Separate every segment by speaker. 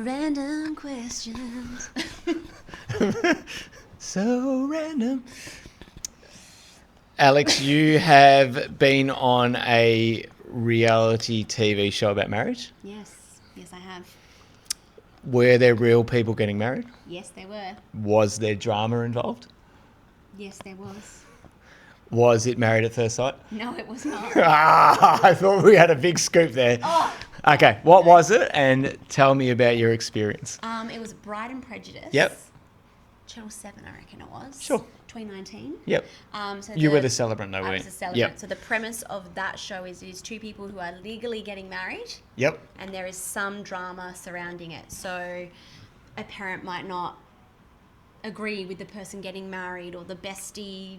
Speaker 1: Random questions.
Speaker 2: So random. Alex, you have been on a reality TV show about marriage.
Speaker 1: Yes, I have.
Speaker 2: Were there real people getting married?
Speaker 1: Yes, they were.
Speaker 2: Was there drama involved?
Speaker 1: Yes, there was.
Speaker 2: Was it Married at First Sight?
Speaker 1: No, it was not.
Speaker 2: I thought we had a big scoop there.
Speaker 1: Oh.
Speaker 2: Okay, what was it? And tell me about your experience.
Speaker 1: It was Bride and Prejudice.
Speaker 2: Yep.
Speaker 1: Channel 7, I reckon it was.
Speaker 2: Sure.
Speaker 1: 2019.
Speaker 2: Yep.
Speaker 1: So
Speaker 2: you were the celebrant, though,
Speaker 1: I
Speaker 2: weren't
Speaker 1: was
Speaker 2: you?
Speaker 1: the celebrant.
Speaker 2: Yep.
Speaker 1: So the premise of that show is two people who are legally getting married.
Speaker 2: Yep.
Speaker 1: And there is some drama surrounding it. So a parent might not agree with the person getting married, or the bestie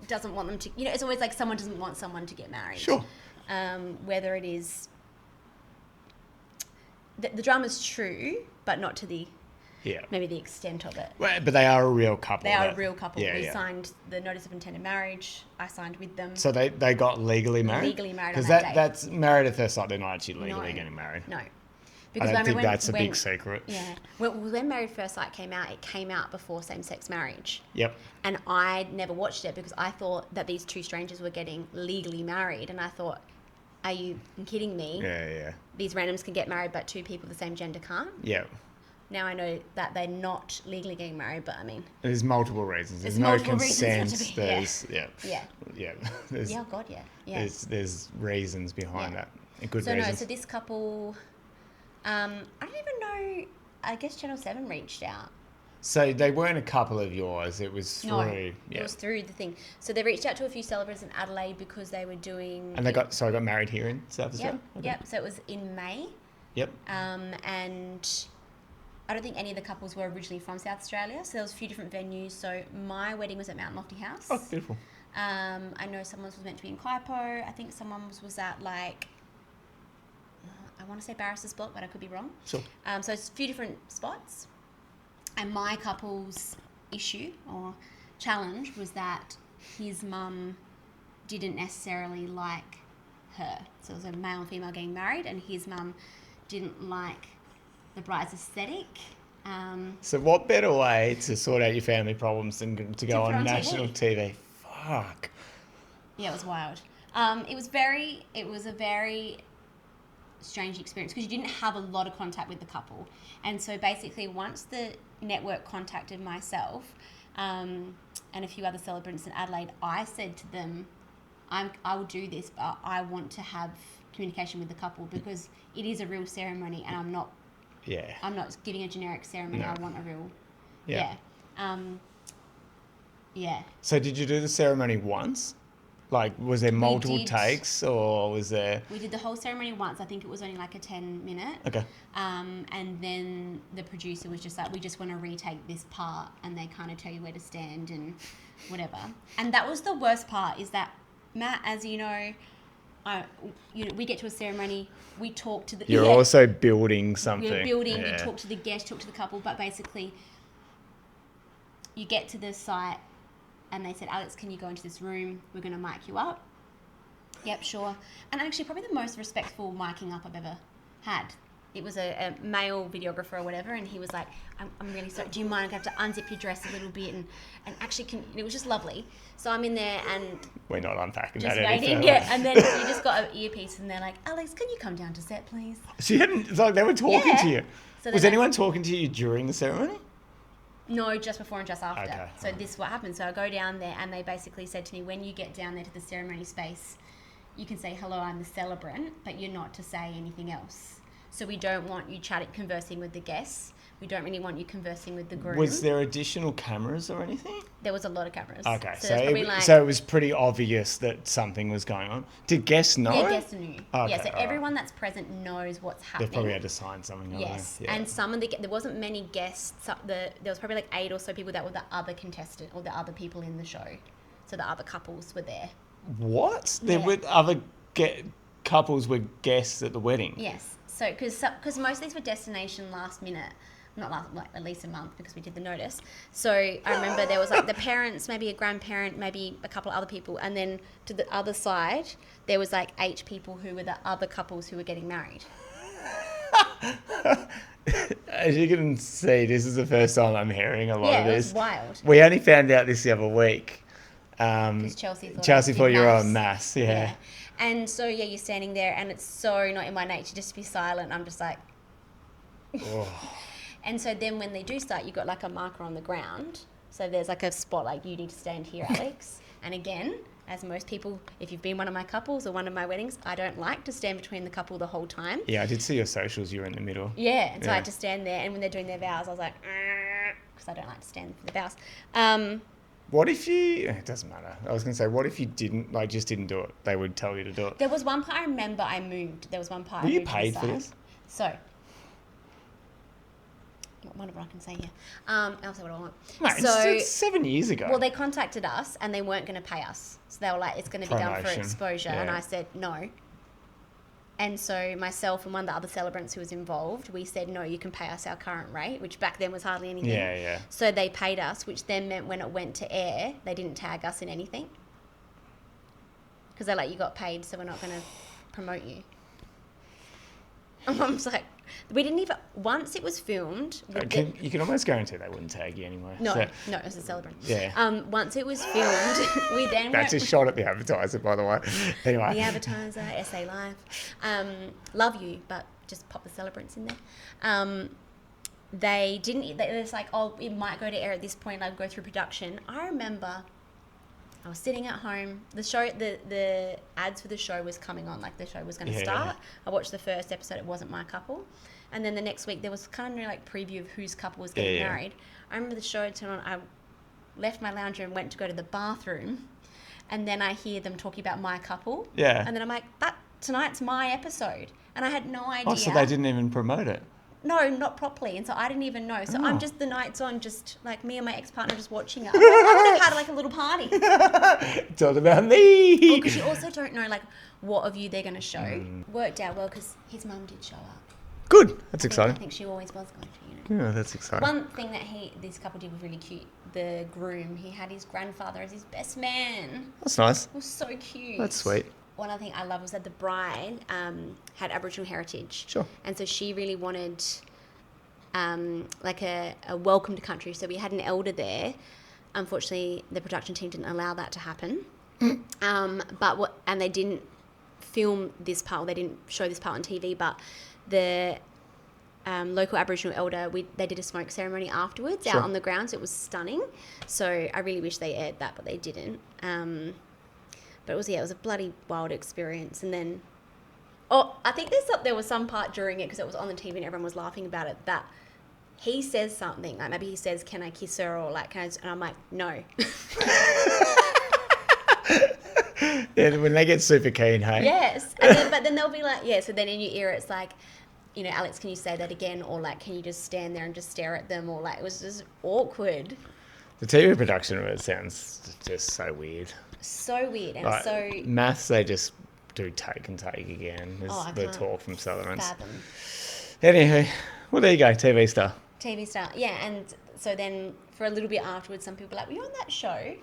Speaker 1: doesn't want them to, it's always like someone doesn't want someone to get married.
Speaker 2: Sure.
Speaker 1: Whether it is, the drama's true, but not to the, maybe the extent of it.
Speaker 2: Well, but they are a real couple.
Speaker 1: They are a real couple.
Speaker 2: Yeah,
Speaker 1: We signed the notice of intended marriage. I signed with them.
Speaker 2: So they got legally married?
Speaker 1: Legally married on
Speaker 2: Because
Speaker 1: that day.
Speaker 2: that's Married at First Sight. They're not actually legally getting married.
Speaker 1: No.
Speaker 2: I don't think that's a big secret.
Speaker 1: Yeah. When Married at First Sight came out, it came out before same-sex marriage.
Speaker 2: Yep.
Speaker 1: And I never watched it because I thought that these two strangers were getting legally married. And I thought, are you kidding me?
Speaker 2: Yeah.
Speaker 1: These randoms can get married, but two people of the same gender can't?
Speaker 2: Yeah.
Speaker 1: Now I know that they're not legally getting married, but I mean...
Speaker 2: There's multiple reasons. There's no
Speaker 1: multiple
Speaker 2: consent.
Speaker 1: reasons
Speaker 2: There's...
Speaker 1: Yeah.
Speaker 2: There's,
Speaker 1: Yeah, God, yeah.
Speaker 2: There's reasons behind that. Good
Speaker 1: so
Speaker 2: reasons.
Speaker 1: So this couple... I don't even know... I guess Channel 7 reached out.
Speaker 2: So they weren't a couple of yours. It was through...
Speaker 1: No, it was through the thing. So they reached out to a few celebrities in Adelaide because they were doing...
Speaker 2: And they got married here in South Australia?
Speaker 1: Yep. So it was in May.
Speaker 2: Yep.
Speaker 1: And I don't think any of the couples were originally from South Australia. So there was a few different venues. So my wedding was at Mount Lofty House.
Speaker 2: Oh, beautiful.
Speaker 1: I know someone was meant to be in Kaipo. I think someone was at I want to say Barrister's Block, but I could be wrong.
Speaker 2: Sure.
Speaker 1: So it's a few different spots. And my couple's issue or challenge was that his mum didn't necessarily like her. So it was a male and female getting married, and his mum didn't like the bride's aesthetic.
Speaker 2: So what better way to sort out your family problems than to go on national TV? Fuck.
Speaker 1: Yeah, it was wild. It was a very strange experience because you didn't have a lot of contact with the couple. And so basically once the network contacted myself and a few other celebrants in Adelaide, I said to them, I will do this, but I want to have communication with the couple because it is a real ceremony and I'm not giving a generic ceremony. No. I want a real... Yeah.
Speaker 2: So did you do the ceremony once? Like, was there multiple takes or was there...
Speaker 1: We did the whole ceremony once. I think it was only like a 10-minute.
Speaker 2: Okay.
Speaker 1: And then the producer was just like, we just want to retake this part, and they kind of tell you where to stand and whatever. And that was the worst part, is that, Matt, as you know, we get to a ceremony, we talk to the...
Speaker 2: You're also building something.
Speaker 1: We're building, we talk to the guest, talk to the couple, but basically you get to the site, and they said, Alex, can you go into this room? We're going to mic you up. Yep, sure. And actually, probably the most respectful miking up I've ever had. It was a male videographer or whatever, and he was like, I'm really sorry. Do you mind? I have to unzip your dress a little bit. And actually, it was just lovely. So I'm in there and...
Speaker 2: We're not unpacking
Speaker 1: just
Speaker 2: that
Speaker 1: waiting,
Speaker 2: any
Speaker 1: yeah. And then you just got an earpiece, and they're like, Alex, can you come down to set, please?
Speaker 2: She hadn't... It's like they were talking to you.
Speaker 1: So
Speaker 2: was anyone talking to you during the ceremony?
Speaker 1: No, just before and just after.
Speaker 2: Okay.
Speaker 1: So this is what happened. So I go down there and they basically said to me, when you get down there to the ceremony space, you can say, hello, I'm the celebrant, but you're not to say anything else. So we don't want you conversing with the guests. We don't really want you conversing with the groom.
Speaker 2: Was there additional cameras or anything?
Speaker 1: There was a lot of cameras.
Speaker 2: Okay,
Speaker 1: so
Speaker 2: it was pretty obvious that something was going on. Did guests know?
Speaker 1: Yeah, guests knew.
Speaker 2: Okay,
Speaker 1: yeah, so everyone that's present knows what's happening.
Speaker 2: They probably had to sign something.
Speaker 1: Yes,
Speaker 2: yeah.
Speaker 1: And some of there wasn't many guests. There was probably like 8 or so people that were the other contestant or the other people in the show. So the other couples were there.
Speaker 2: What? There were other couples were guests at the wedding?
Speaker 1: Yes. So because most of these were destination last minute. Like at least a month because we did the notice. So I remember there was like the parents, maybe a grandparent, maybe a couple of other people. And then to the other side, there was like 8 people who were the other couples who were getting married.
Speaker 2: As you can see, this is the first time I'm hearing a lot of this.
Speaker 1: It was wild.
Speaker 2: We only found out this the other week.
Speaker 1: Because Chelsea thought
Speaker 2: you were on mass, yeah.
Speaker 1: And so, you're standing there and it's so not in my nature just to be silent. I'm just like...
Speaker 2: Oh.
Speaker 1: And so then when they do start, you've got like a marker on the ground. So there's like a spot like you need to stand here, Alex. And again, as most people, if you've been one of my couples or one of my weddings, I don't like to stand between the couple the whole time.
Speaker 2: Yeah, I did see your socials. You were in the middle.
Speaker 1: Yeah, and so I had to stand there. And when they're doing their vows, I was like, because I don't like to stand for the vows.
Speaker 2: What if you... It doesn't matter. I was going to say, what if you didn't, like, just didn't do it? They would tell you to do it.
Speaker 1: There was one part I remember I moved. There was one part I moved.
Speaker 2: Were you paid for this?
Speaker 1: So... whatever I can say here. I'll say what I want.
Speaker 2: No, it's 7 years ago.
Speaker 1: Well, they contacted us and they weren't going to pay us. So they were like, it's going to be done for exposure. Yeah. And I said, no. And so myself and one of the other celebrants who was involved, we said, no, you can pay us our current rate, which back then was hardly anything.
Speaker 2: Yeah.
Speaker 1: So they paid us, which then meant when it went to air, they didn't tag us in anything. Because they're like, you got paid, so we're not going to promote you. And I was like, we didn't even... Once it was filmed...
Speaker 2: You can almost guarantee they wouldn't tag you anyway.
Speaker 1: No, it was a celebrant.
Speaker 2: Yeah.
Speaker 1: Once it was filmed, we then...
Speaker 2: That's a shot at the advertiser, by the way. Anyway.
Speaker 1: The advertiser, SA Live. Love you, but just pop the celebrants in there. They didn't... It was like, it might go to air at this point, like go through production. I remember... I was sitting at home. The show, the ads for the show was coming on, like the show was going to start. I watched the first episode. It wasn't my couple, and then the next week there was kind of no like preview of whose couple was getting married. I remember the show turned on. I left my lounge room, went to go to the bathroom, and then I hear them talking about my couple.
Speaker 2: Yeah.
Speaker 1: And then I'm like, tonight's my episode, and I had no idea.
Speaker 2: Oh, so they didn't even promote it.
Speaker 1: No, not properly. And so I didn't even know. So I'm just, the night's on, just like me and my ex-partner just watching it. I would have had like a little party.
Speaker 2: It's all about me.
Speaker 1: Because you also don't know like what of you they're going to show. Worked out well because his mum did show up.
Speaker 2: Good. That's exciting.
Speaker 1: I think she always was going to,
Speaker 2: Yeah, that's exciting.
Speaker 1: One thing that this couple did was really cute. The groom, he had his grandfather as his best man.
Speaker 2: That's nice.
Speaker 1: It was so cute.
Speaker 2: That's sweet.
Speaker 1: One other thing I love was that the bride had Aboriginal heritage.
Speaker 2: Sure.
Speaker 1: And so she really wanted like a welcome to country. So we had an elder there. Unfortunately, the production team didn't allow that to happen. And they didn't film this part. They didn't show this part on TV. But the local Aboriginal elder, they did a smoke ceremony afterwards out on the grounds. So it was stunning. So I really wish they aired that, but they didn't. But it was a bloody wild experience. And then, I think there was some part during it, because it was on the TV and everyone was laughing about it, that he says something, like maybe he says, can I kiss her, or like, and I'm like, no.
Speaker 2: Yeah, when they get super keen, hey?
Speaker 1: Yes. But then they'll be like, so then in your ear it's like, Alex, can you say that again? Or like, can you just stand there and just stare at them? Or like, it was just awkward.
Speaker 2: The TV production of it sounds just so weird.
Speaker 1: So weird. And
Speaker 2: maths, they just do take again. There's the talk from Sutherland's.
Speaker 1: Fathom.
Speaker 2: Anyway, well, there you go, TV star.
Speaker 1: TV star, yeah. And so then for a little bit afterwards, some people are like, were you on that show?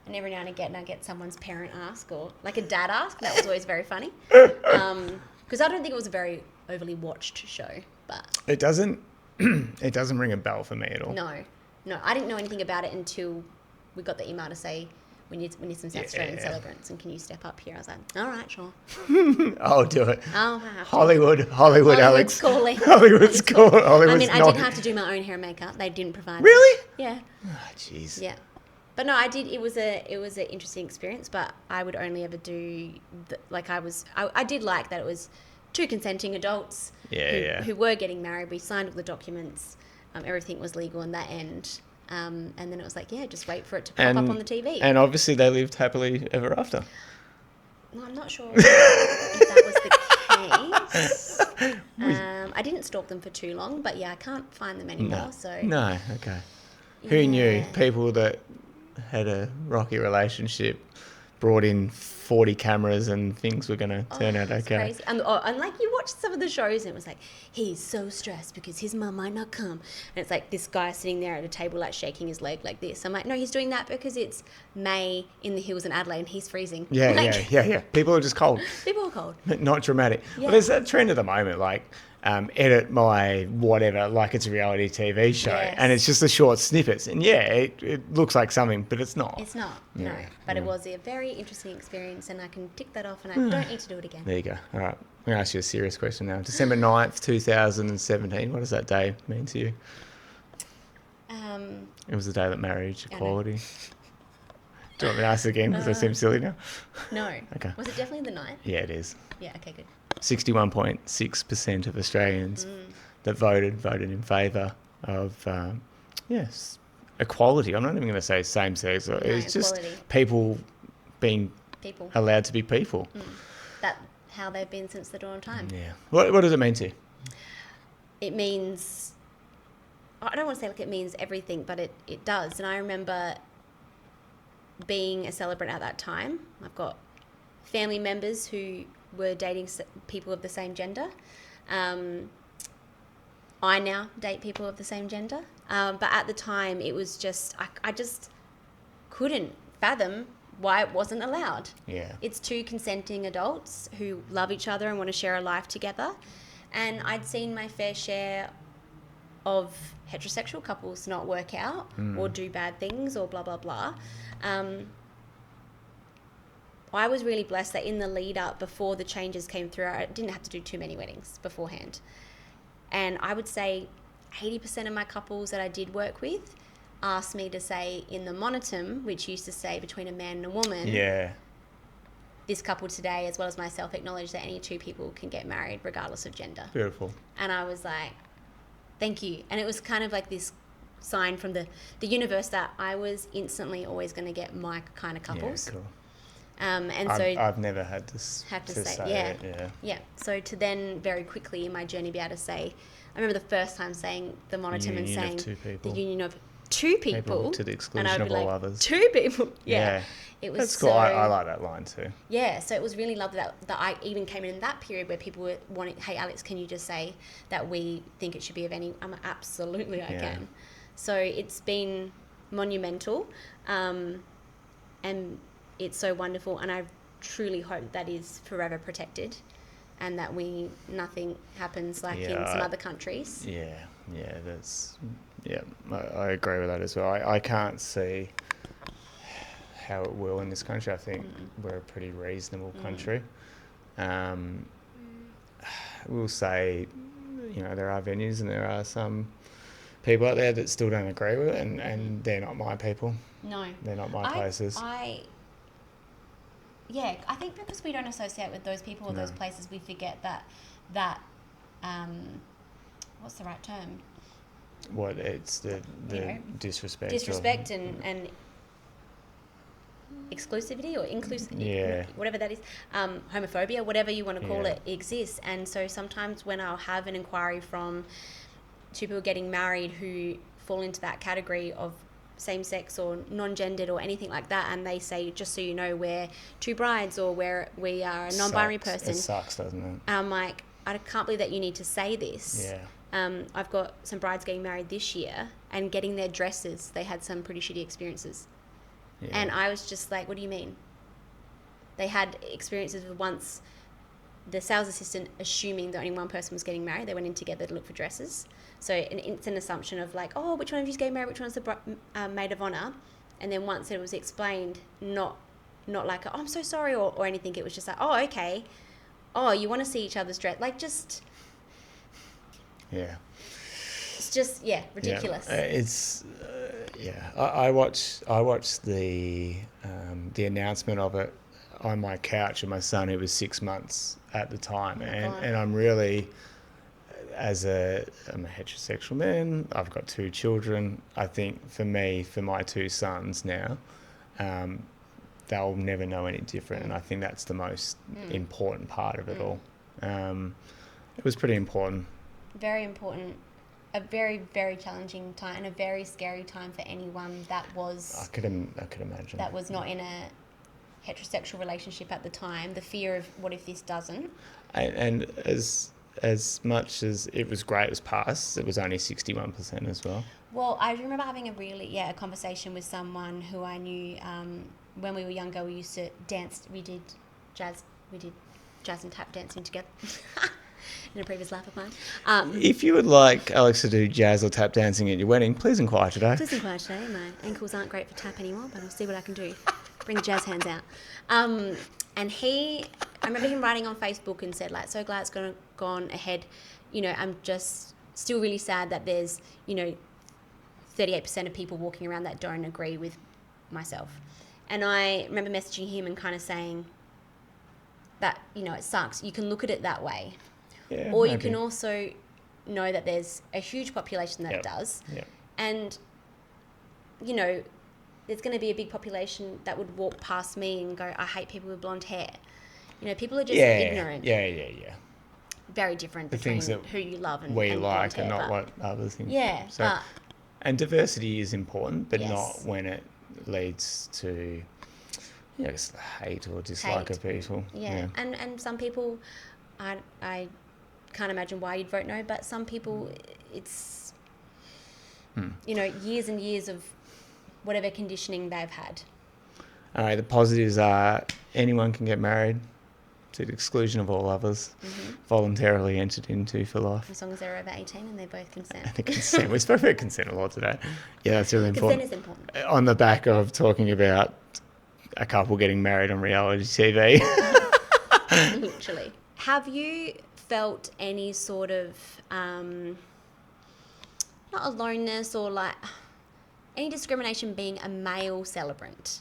Speaker 1: And every now and again, I get someone's parent ask, or like a dad ask. That was always very funny. Because I don't think it was a very overly watched show. But
Speaker 2: it doesn't ring a bell for me at all.
Speaker 1: No, I didn't know anything about it until we got the email to say, we need some South Australian celebrants, and can you step up here? I was like, all right, sure.
Speaker 2: I'll do it.
Speaker 1: I'll have to.
Speaker 2: Hollywood, Alex.
Speaker 1: Calling.
Speaker 2: Hollywood's calling.
Speaker 1: I mean, I did have to do my own hair and makeup. They didn't provide.
Speaker 2: Really?
Speaker 1: That. Yeah.
Speaker 2: Oh, jeez.
Speaker 1: Yeah. But no, I did. It was an interesting experience, but I would only ever do I did like that it was two consenting adults who were getting married. We signed all the documents. Everything was legal in that end. And then it was like, just wait for it to pop up on the TV.
Speaker 2: And obviously they lived happily ever after.
Speaker 1: Well, I'm not sure if that was the case. I didn't stalk them for too long, but I can't find them anymore.
Speaker 2: No, okay. Who knew? People that had a rocky relationship brought in 40 cameras and things were going to turn out okay.
Speaker 1: Crazy. And like you watched some of the shows and it was like, he's so stressed because his mum might not come. And it's like this guy sitting there at a table like shaking his leg like this. I'm like, no, he's doing that because it's May in the hills in Adelaide and he's freezing.
Speaker 2: Yeah. People are just cold.
Speaker 1: People are cold.
Speaker 2: Not dramatic.
Speaker 1: Yeah.
Speaker 2: Well, there's that trend at the moment, like edit my whatever like it's a reality TV show,
Speaker 1: Yes.
Speaker 2: and it's just the short snippets. And yeah, it looks like something, but it's not.
Speaker 1: It's not,
Speaker 2: Yeah.
Speaker 1: no. But it was a very interesting experience, and I can tick that off, and I don't need to do it again.
Speaker 2: There you go. All right. I'm going to ask you a serious question now. December 9th, 2017. What does that day mean to you? It was the day that marriage equality. Do you want me to ask again because I seem silly now?
Speaker 1: No.
Speaker 2: Okay.
Speaker 1: Was it definitely the 9th?
Speaker 2: Yeah, it is.
Speaker 1: Yeah, okay, good.
Speaker 2: 61.6% of Australians that voted in favour of, yes, equality. I'm not even going to say same sex.
Speaker 1: No,
Speaker 2: It's just
Speaker 1: equality.
Speaker 2: people being
Speaker 1: People.
Speaker 2: allowed to be people.
Speaker 1: That's how they've been since the dawn of time.
Speaker 2: Yeah. What does it mean to you?
Speaker 1: It means, I don't want to say like it means everything, but it does. And I remember being a celebrant at that time. I've got family members who were dating people of the same gender. I now date people of the same gender. But at the time, it was just, I just couldn't fathom why it wasn't allowed.
Speaker 2: Yeah.
Speaker 1: It's two consenting adults who love each other and want to share a life together. And I'd seen my fair share of heterosexual couples not work out or do bad things or blah, blah, blah. I was really blessed that in the lead up before the changes came through, I didn't have to do too many weddings beforehand. And I would say 80% of my couples that I did work with asked me to say in the monotum, which used to say between a man and a woman,
Speaker 2: Yeah.
Speaker 1: this couple today, as well as myself, acknowledge that any two people can get married regardless of gender.
Speaker 2: Beautiful.
Speaker 1: And I was like, thank you. And it was kind of like this sign from the universe that I was instantly always going to get my kind of couples.
Speaker 2: Yeah, cool.
Speaker 1: And so
Speaker 2: I've never had this
Speaker 1: have to say,
Speaker 2: it, yeah.
Speaker 1: Yeah. So to then very quickly in my journey be able to say, I remember the first time saying the monotum and
Speaker 2: Union of
Speaker 1: saying
Speaker 2: two people.
Speaker 1: the union of two people
Speaker 2: to the
Speaker 1: and
Speaker 2: exclusion
Speaker 1: I'd
Speaker 2: of
Speaker 1: be
Speaker 2: all
Speaker 1: like,
Speaker 2: others.
Speaker 1: two people. Yeah. It was
Speaker 2: That's
Speaker 1: so
Speaker 2: cool. I like that line too.
Speaker 1: yeah, so it was really lovely that I even came in that period where people were wanting, hey, Alex, can you just say that we think it should be of any... I'm like, absolutely, I can. So it's been monumental, and it's so wonderful, and I truly hope that is forever protected and that nothing happens like in some other countries.
Speaker 2: Yeah, I agree with that as well. I can't see how it will in this country. I think we're a pretty reasonable country. We'll say, there are venues and there are some people out there that still don't agree with it, and they're not my people.
Speaker 1: No.
Speaker 2: They're not my places.
Speaker 1: I think because we don't associate with those people or those places, we forget that what's the right term?
Speaker 2: What, it's the disrespect.
Speaker 1: Disrespect and exclusivity or inclusivity, whatever that is, homophobia, whatever you want to call it, exists. And so sometimes when I'll have an inquiry from two people getting married who fall into that category of same-sex or non-gendered or anything like that, and they say, just so you know, we're two brides or we are a non-binary person.
Speaker 2: It sucks, doesn't it?
Speaker 1: I'm like, I can't believe that you need to say this.
Speaker 2: Yeah.
Speaker 1: I've got some brides getting married this year and getting their dresses, they had some pretty shitty experiences. Yeah. And I was just like, what do you mean? They had experiences with once the sales assistant assuming that only one person was getting married. They went in together to look for dresses. So it's an assumption of like, oh, which one of you is getting married? Which one's the maid of honour? And then once it was explained, not like, oh, I'm so sorry or anything. It was just like, oh, okay. Oh, you want to see each other's dress? Like just...
Speaker 2: Yeah.
Speaker 1: It's just, ridiculous.
Speaker 2: Yeah. I watched the announcement of it on my couch with my son, who was 6 months at the time, and I'm really, I'm a heterosexual man. I've got two children. I think for my two sons now, they'll never know any different, and I think that's the most important part of it all. It was pretty important.
Speaker 1: Very important. A very, very challenging time and a very scary time for anyone that was...
Speaker 2: I could imagine.
Speaker 1: That was not in a heterosexual relationship at the time. The fear of what if this doesn't?
Speaker 2: And as much as it was great it was passed, it was only 61% as well.
Speaker 1: Well, I remember having a conversation with someone who I knew when we were younger. We used to dance. We did jazz and tap dancing together. in a previous life of mine.
Speaker 2: If you would like Alex to do jazz or tap dancing at your wedding, please inquire today.
Speaker 1: Please inquire today. My ankles aren't great for tap anymore, but I'll see what I can do. Bring the jazz hands out. And I remember him writing on Facebook and said, like, so glad it's gone ahead. You know, I'm just still really sad that there's, 38% of people walking around that don't agree with myself. And I remember messaging him and kind of saying that, it sucks. You can look at it that way.
Speaker 2: Yeah,
Speaker 1: or
Speaker 2: maybe.
Speaker 1: you can also know that there's a huge population that does.
Speaker 2: Yep.
Speaker 1: And, there's going to be a big population that would walk past me and go, I hate people with blonde hair. People are just ignorant.
Speaker 2: Yeah.
Speaker 1: Very different
Speaker 2: The
Speaker 1: between
Speaker 2: things that
Speaker 1: who you love and
Speaker 2: we
Speaker 1: and
Speaker 2: like
Speaker 1: blonde
Speaker 2: and
Speaker 1: hair,
Speaker 2: not what others think.
Speaker 1: Yeah.
Speaker 2: So, and diversity is important, but
Speaker 1: Yes.
Speaker 2: not when it leads to, hate or dislike of people.
Speaker 1: Yeah. And some people, I can't imagine why you'd vote no, but some people, it's, years and years of whatever conditioning they've had.
Speaker 2: All right, the positives are anyone can get married to the exclusion of all others, voluntarily entered into for life.
Speaker 1: As long as they're over 18 and they both consent.
Speaker 2: And the consent. We spoke about consent a lot today. Yeah, that's really important.
Speaker 1: Consent is important.
Speaker 2: On the back of talking about a couple getting married on reality TV.
Speaker 1: Literally. Have you felt any sort of, not aloneness or like any discrimination being a male celebrant?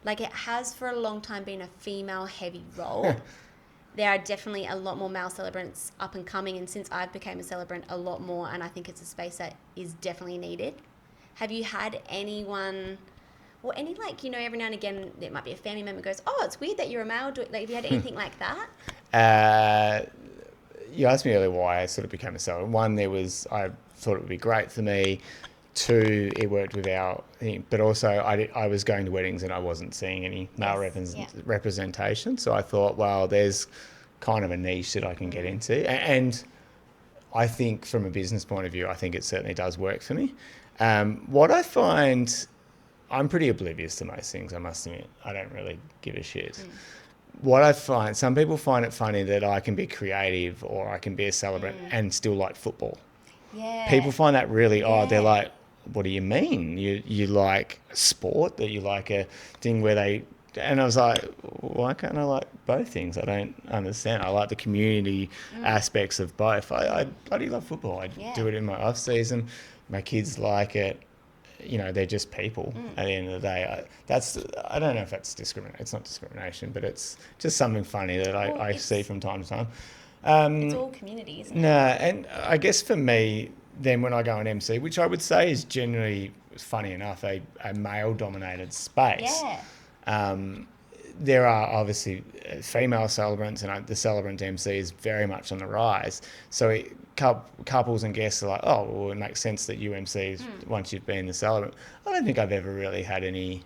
Speaker 1: Like it has for a long time been a female heavy role. There are definitely a lot more male celebrants up and coming, and since I've become a celebrant, a lot more, and I think it's a space that is definitely needed. Have you had anyone, or any every now and again there might be a family member goes, oh, it's weird that you're a male. Have you had anything like that?
Speaker 2: You asked me earlier why I sort of became a celebrant. One, I thought it would be great for me. Two, it worked with our thing, but also I was going to weddings and I wasn't seeing any male representation. So I thought, well, there's kind of a niche that I can get into. And I think from a business point of view, I think it certainly does work for me. What I find, I'm pretty oblivious to most things, I must admit. I don't really give a shit. What I find, some people find it funny that I can be creative or I can be a celebrant and still like football.
Speaker 1: Yeah.
Speaker 2: People find that really odd. They're like, what do you mean? You like sport, that you like a thing where they... And I was like, why can't I like both things? I don't understand. I like the community aspects of both. I bloody love football. I do it in my off season. My kids like it. They're just people at the end of the day. I don't know if that's discrimination. It's not discrimination, but it's just something funny that I see from time to time.
Speaker 1: It's all community, isn't it?
Speaker 2: No, and I guess for me, then when I go on MC, which I would say is generally, funny enough, a male-dominated space.
Speaker 1: Yeah.
Speaker 2: There are obviously female celebrants, and the celebrant MC is very much on the rise. So couples and guests are like, oh, well, it makes sense that you MC once you've been the celebrant. I don't think I've ever really had any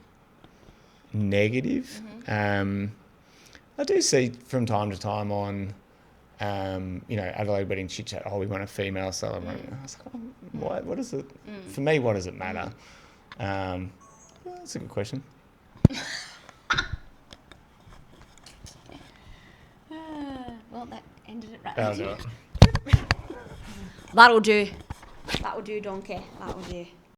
Speaker 2: negative. I do see from time to time on... Adelaide Wedding Chit Chat, we want a female celebrant. I was like, what is it? For me, what does it matter? That's a good question.
Speaker 1: Well, that ended it right
Speaker 2: That'll
Speaker 1: there.
Speaker 2: do it.
Speaker 1: That'll do. That'll do, donkey. That'll do.